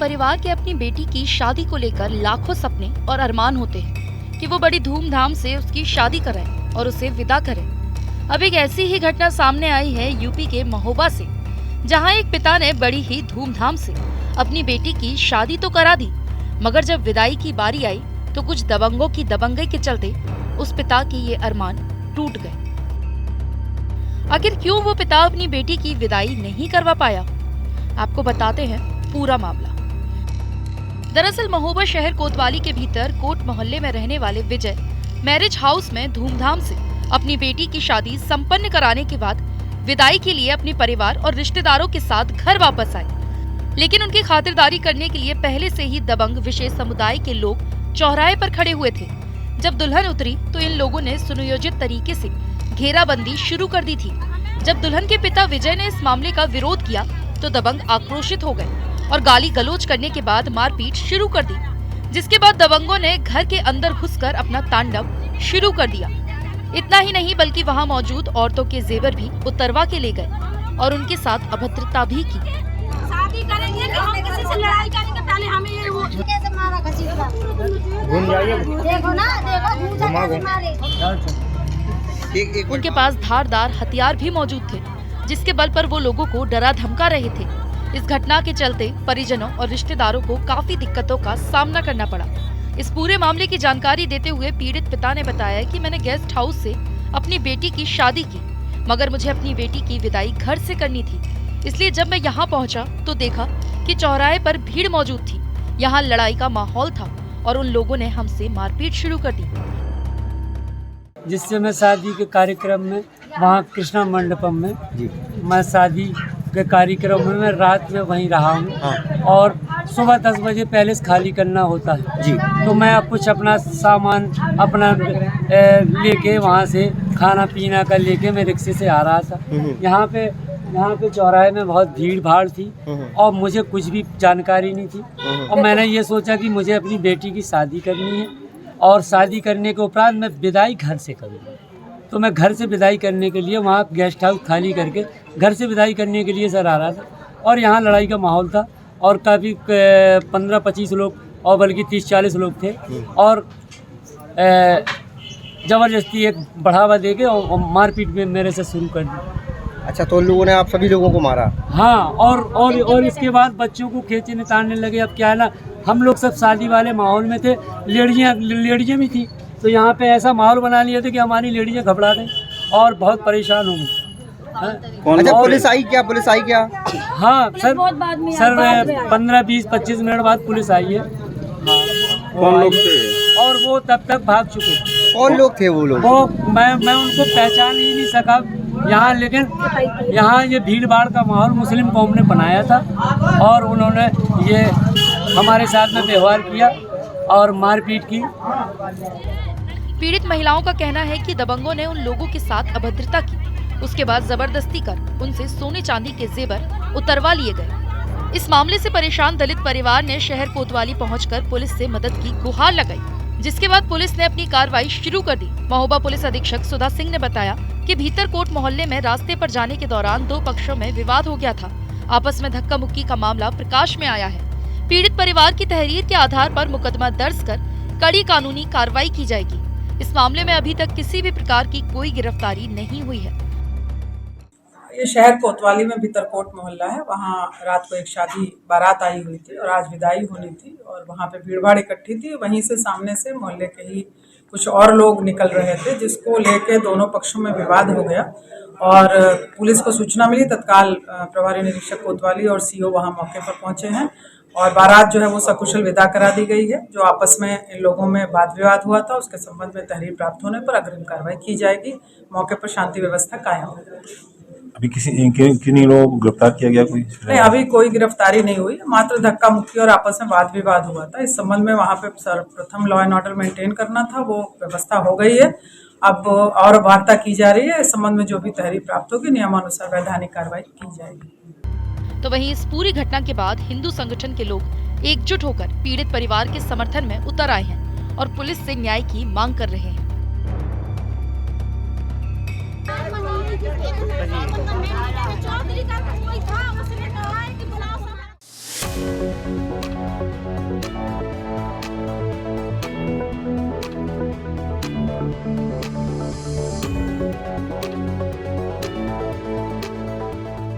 परिवार के अपनी बेटी की शादी को लेकर लाखों सपने और अरमान होते हैं कि वो बड़ी धूमधाम से उसकी शादी कराएं और उसे विदा करें। अब एक ऐसी ही घटना सामने आई है यूपी के महोबा से, जहां एक पिता ने बड़ी ही धूमधाम से अपनी बेटी की शादी तो करा दी, मगर जब विदाई की बारी आई तो कुछ दबंगों की दबंगई के चलते उस पिता के ये अरमान टूट गए। आखिर क्यों वो पिता अपनी बेटी की विदाई नहीं करवा पाया, आपको बताते हैं पूरा मामला। दरअसल महोबा शहर कोतवाली के भीतर कोट मोहल्ले में रहने वाले विजय मैरिज हाउस में धूमधाम से अपनी बेटी की शादी संपन्न कराने के बाद विदाई के लिए अपने परिवार और रिश्तेदारों के साथ घर वापस आए, लेकिन उनकी खातिरदारी करने के लिए पहले से ही दबंग विशेष समुदाय के लोग चौराहे पर खड़े हुए थे। जब दुल्हन उतरी तो इन लोगों ने सुनियोजित तरीके से घेराबंदी शुरू कर दी थी। जब दुल्हन के पिता विजय ने इस मामले का विरोध किया तो दबंग आक्रोशित हो गए और गाली गलौज करने के बाद मारपीट शुरू कर दी, जिसके बाद दबंगों ने घर के अंदर घुसकर अपना तांडव शुरू कर दिया। इतना ही नहीं बल्कि वहां मौजूद औरतों के जेवर भी उतरवा के ले गए और उनके साथ अभद्रता भी की। शादी करेंगे कि हम किसी से लड़ाई करेंगे, पहले हमें ये वो कैसे मारा देखो ना, देखो मारे। उनके पास धारदार हथियार भी मौजूद थे, जिसके बल पर वो लोगों को डरा धमका रहे थे। इस घटना के चलते परिजनों और रिश्तेदारों को काफी दिक्कतों का सामना करना पड़ा। इस पूरे मामले की जानकारी देते हुए पीड़ित पिता ने बताया कि मैंने गेस्ट हाउस से अपनी बेटी की शादी की, मगर मुझे अपनी बेटी की विदाई घर से करनी थी, इसलिए जब मैं यहाँ पहुँचा तो देखा कि चौराहे पर भीड़ मौजूद थी। यहाँ लड़ाई का माहौल था और उन लोगों ने हमसे मारपीट शुरू कर दी। जिससे मैं शादी के कार्यक्रम में वहाँ कृष्णा मंडपम में मैं शादी के कार्यक्रम में मैं रात में वहीं रहा हूँ और सुबह 10 बजे पहले से खाली करना होता है जी। तो मैं कुछ अपना सामान अपना लेके वहाँ से खाना पीना का लेके मैं रिक्शे से आ रहा था। यहाँ पे चौराहे में बहुत भीड़ भाड़ थी और मुझे कुछ भी जानकारी नहीं थी और मैंने ये सोचा कि मुझे अपनी बेटी की शादी करनी है और शादी करने के उपरांत मैं विदाई घर से करूँगा। तो मैं घर से विदाई करने के लिए वहाँ गेस्ट हाउस खाली करके घर से विदाई करने के लिए सर आ रहा था और यहाँ लड़ाई का माहौल था और काफ़ी 15-25 लोग और बल्कि 30-40 लोग थे और ज़बरदस्ती एक बढ़ावा देके और मारपीट में मेरे से शुरू कर दी। अच्छा, तो उन लोगों ने आप सभी लोगों को मारा? हाँ, और इसके बाद बच्चों को खींचने तानने लगे। अब क्या है ना, हम लोग सब शादी वाले माहौल में थे, लेडीजें भी थी, तो यहाँ पे ऐसा माहौल बना लिया था कि हमारी लेडीजें घबरा गई और बहुत परेशान हो गई। अच्छा, पुलिस आई क्या? हाँ सर 15-20-25 मिनट बाद पुलिस आई है। कौन लोग थे? और वो तब तक भाग चुके। कौन लोग थे वो लोग? वो मैं उनको पहचान ही नहीं सका यहाँ, लेकिन यहाँ ये भीड़ भाड़ का माहौल मुस्लिम कौम ने बनाया था और उन्होंने ये हमारे साथ में व्यवहार किया और मारपीट की। पीड़ित महिलाओं का कहना है कि दबंगों ने उन लोगों के साथ अभद्रता की, उसके बाद जबरदस्ती कर उनसे सोने चांदी के जेवर उतरवा लिए गए। इस मामले से परेशान दलित परिवार ने शहर कोतवाली पहुंचकर पुलिस से मदद की गुहार लगाई, जिसके बाद पुलिस ने अपनी कार्रवाई शुरू कर दी। महोबा पुलिस अधीक्षक सुधा सिंह ने बताया कि भीतरकोट मोहल्ले में रास्ते पर जाने के दौरान दो पक्षों में विवाद हो गया था। आपस में धक्का मुक्की का मामला प्रकाश में आया है। पीड़ित परिवार की तहरीर के आधार पर मुकदमा दर्ज कर कड़ी कानूनी कार्रवाई की जाएगी। इस मामले में अभी तक किसी भी प्रकार की कोई गिरफ्तारी नहीं हुई है। ये शहर कोतवाली में भीतरकोट मोहल्ला है। वहाँ रात को एक शादी बारात आई हुई थी और आज विदाई होनी थी और वहाँ पे भीड़ भाड़ इकट्ठी थी। वहीं से सामने से मोहल्ले के ही कुछ और लोग निकल रहे थे, जिसको लेके दोनों पक्षों में विवाद हो गया और पुलिस को सूचना मिली। तत्काल प्रभारी निरीक्षक कोतवाली और सीओ वहाँ मौके पर पहुंचे हैं और बारात जो है वो सकुशल विदा करा दी गई है। जो आपस में इन लोगों में वाद विवाद हुआ था उसके संबंध में तहरीर प्राप्त होने पर अग्रिम कार्रवाई की जाएगी। मौके पर शांति व्यवस्था कायम होगी। अभी किन्हीं लोग गिरफ्तार किया गया? कोई नहीं, अभी कोई गिरफ्तारी नहीं हुई, मात्र धक्का मुक्की और आपस में वाद विवाद हुआ था। इस संबंध में वहाँ पे सर्वप्रथम लॉ एंड ऑर्डर मेंटेन करना था, वो व्यवस्था हो गई है। अब और वार्ता की जा रही है। इस संबंध में जो भी तहरीर प्राप्त होगी नियमानुसार वैधानिक कार्रवाई की जाएगी। तो वहीं इस पूरी घटना के बाद हिंदू संगठन के लोग एकजुट होकर पीड़ित परिवार के समर्थन में उतर आए हैं और पुलिस से न्याय की मांग कर रहे हैं। चौधरी का कोई था